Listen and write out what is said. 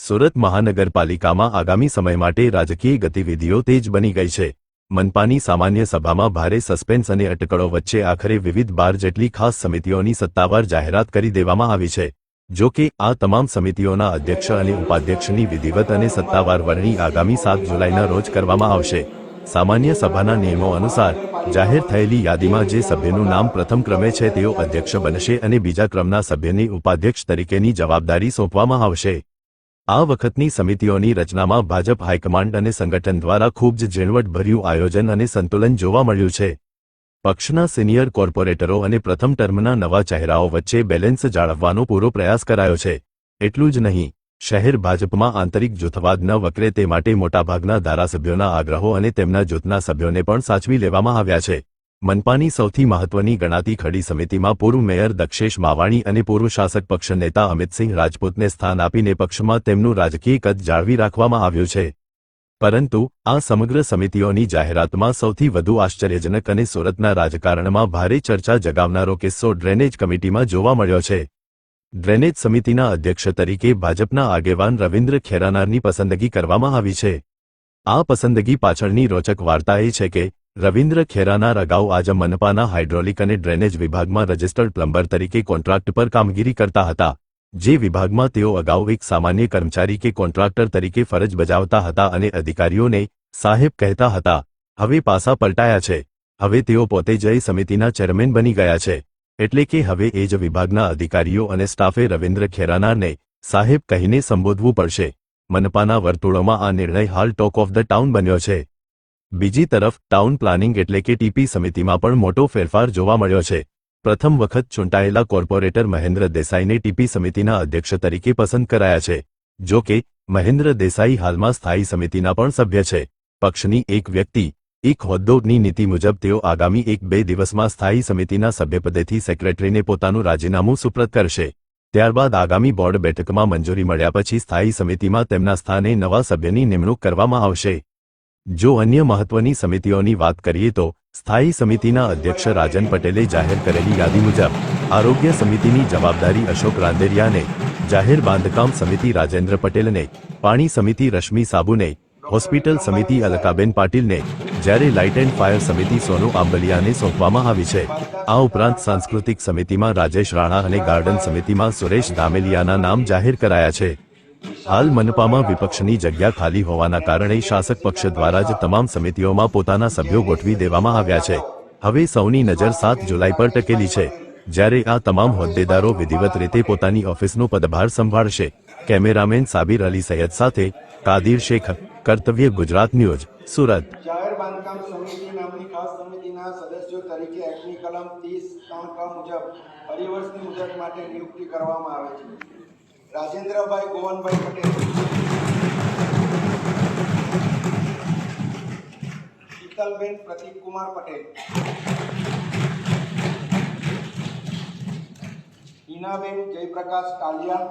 સુરત મહાનગરપાલિકામાં આગામી સમય માટે રાજકીય ગતિવિધિઓ તેજ બની ગઈ છે। મનપાની સામાન્ય સભામાં ભારે સસ્પેન્સ અને અટકળો વચ્ચે આખરે વિવિધ 12 જેટલી ખાસ સમિતિઓની સત્તાવાર જાહેરાત કરી દેવામાં આવી છે। જો કે આ તમામ સમિતિઓના અધ્યક્ષ અને ઉપાધ્યક્ષની વિધિવત અને સત્તાવાર વરણી આગામી 7 જુલાઈના રોજ કરવામાં આવશે। સામાન્ય સભાના નિયમો અનુસાર જાહેર થયેલી યાદીમાં જે સભ્યનું નામ પ્રથમ ક્રમે છે તેઓ અધ્યક્ષ બનશે અને બીજા ક્રમના સભ્યને ઉપાધ્યક્ષ તરીકેની જવાબદારી સોંપવામાં આવશે। આ વખતની સમિતિઓની રચનામાં ભાજપ હાઈકમાન્ડ અને સંગઠન દ્વારા ખૂબ જ ઝીણવટભર્યું આયોજન અને સંતુલન જોવા મળ્યું છે। પક્ષના સિનિયર કોર્પોરેટરો અને પ્રથમ ટર્મના નવા ચહેરાઓ વચ્ચે બેલેન્સ જાળવવાનો પૂરો પ્રયાસ કરાયો છે। એટલું જ નહીં, શહેર ભાજપમાં આંતરિક જૂથવાદ ન વકરે તે માટે મોટાભાગના ધારાસભ્યોના આગ્રહો અને તેમના જૂથના સભ્યોને પણ સાચવી લેવામાં આવ્યા છે। મનપાની સૌથી મહત્વની ગણાતી ખડી સમિતિમાં પૂર્વ મેયર દક્ષેશ માવાણી અને પૂર્વ શાસક પક્ષ નેતા અમિતસિંહ રાજપૂતને સ્થાન આપીને પક્ષમાં તેમનું રાજકીય કદ જાળવી રાખવામાં આવ્યું છે। પરંતુ આ સમગ્ર સમિતિઓની જાહેરાતમાં સૌથી વધુ આશ્ચર્યજનક અને સુરતના રાજકારણમાં ભારે ચર્ચા જગાવનારો કિસ્સો ડ્રેનેજ કમિટીમાં જોવા મળ્યો છે। ડ્રેનેજ સમિતિના અધ્યક્ષ તરીકે ભાજપના આગેવાન રવિન્દ્ર ખેરાનારની પસંદગી કરવામાં આવી છે। આ પસંદગી પાછળની રોચક વાર્તા એ છે કે રવિન્દ્ર ખેરાનાર અગાઉ આજ મનપાના હાઇડ્રોલિક અને ડ્રેનેજ વિભાગમાં રજિસ્ટર્ડ પ્લમ્બર તરીકે કોન્ટ્રાક્ટ પર કામગીરી કરતા હતા, જે વિભાગમાં તેઓ અગાઉ એક સામાન્ય કર્મચારી કે કોન્ટ્રાક્ટર તરીકે ફરજ બજાવતા હતા અને અધિકારીઓને સાહેબ કહેતા હતા। હવે પાસા પલટાયા છે। હવે તેઓ પોતે જ સમિતિના ચેરમેન બની ગયા છે, એટલે કે હવે એ જ વિભાગના અધિકારીઓ અને સ્ટાફે રવિન્દ્ર ખેરાનારને સાહેબ કહીને સંબોધવું પડશે। મનપાના વર્તુળોમાં આ નિર્ણય હાલ ટોક ઓફ ધ ટાઉન બન્યો છે। બીજી તરફ ટાઉન પ્લાનિંગ એટલે કે ટીપી સમિતિમાં પણ મોટો ફેરફાર જોવા મળ્યો છે। પ્રથમ વખત ચૂંટાયેલા કોર્પોરેટર મહેન્દ્ર દેસાઈને ટીપી સમિતિના અધ્યક્ષ તરીકે પસંદ કરાયા છે। જો કે મહેન્દ્ર દેસાઈ હાલમાં સ્થાયી સમિતિના પણ સભ્ય છે। પક્ષની એક વ્યક્તિ એક હોદ્દોની નીતિ મુજબ તેઓ આગામી 1-2 દિવસમાં સ્થાયી સમિતિના સભ્યપદેથી સેક્રેટરીને પોતાનું રાજીનામું સુપ્રત કરશે। ત્યારબાદ આગામી બોર્ડ બેઠકમાં મંજૂરી મળ્યા પછી સ્થાયી સમિતિમાં તેમના સ્થાને નવા સભ્યની નિમણૂક કરવામાં આવશે। જો અન્ય મહત્વની સમિતિઓની વાત કરીએ તો સ્થાયી સમિતિના અધ્યક્ષ રાજન પટેલે જાહેર કરેલી યાદી મુજબ આરોગ્ય સમિતિની જવાબદારી અશોક રાંદેરિયાને, જાહેર બાંધકામ સમિતિ રાજેન્દ્ર પટેલને, પાણી સમિતિ રશ્મિ સાબુને, હોસ્પિટલ સમિતિ અલકાબેન પાટીલને, જ્યારે લાઇટ એન્ડ ફાયર સમિતિ સોનુ આંબલિયાને સોંપવામાં આવી છે। આ ઉપરાંત સાંસ્કૃતિક સમિતિમાં રાજેશ રાણા અને ગાર્ડન સમિતિમાં સુરેશ ધામેલિયાના નામ જાહેર કરાયા છે। હાલ મનપામાં વિપક્ષની જગ્યા ખાલી હોવાના કારણે શાસક પક્ષ દ્વારા જ તમામ સમિતિઓમાં પોતાના સભ્યો ગોઠવી દેવામાં આવ્યા છે। હવે સૌની નજર 7 જુલાઈ પર ટકેલી છે, જ્યારે આ તમામ હોદ્દેદારો વિધિવત રીતે પોતાની ઓફિસનો પદભાર સંભાળશે। કેમેરામેન સાબિર અલી સૈયદ સાથે કાદિર શેખ, કર્તવ્ય ગુજરાત ન્યૂઝ, સુરત। જાહેર બાંધકામ સમિતિ નામની ખાસ સમિતિના સદસ્યો તરીકે એક્ટની કલમ 30(3) મુજબ પરિવર્ષની મુદત માટે નિયુક્તિ કરવામાં આવે છે। રાજેન્દ્રભાઈ ગોવનભાઈ પટેલ, શીતલબેન પ્રતિકકુમાર પટેલ, હિનાબેન જયપ્રકાશ કાલિયા,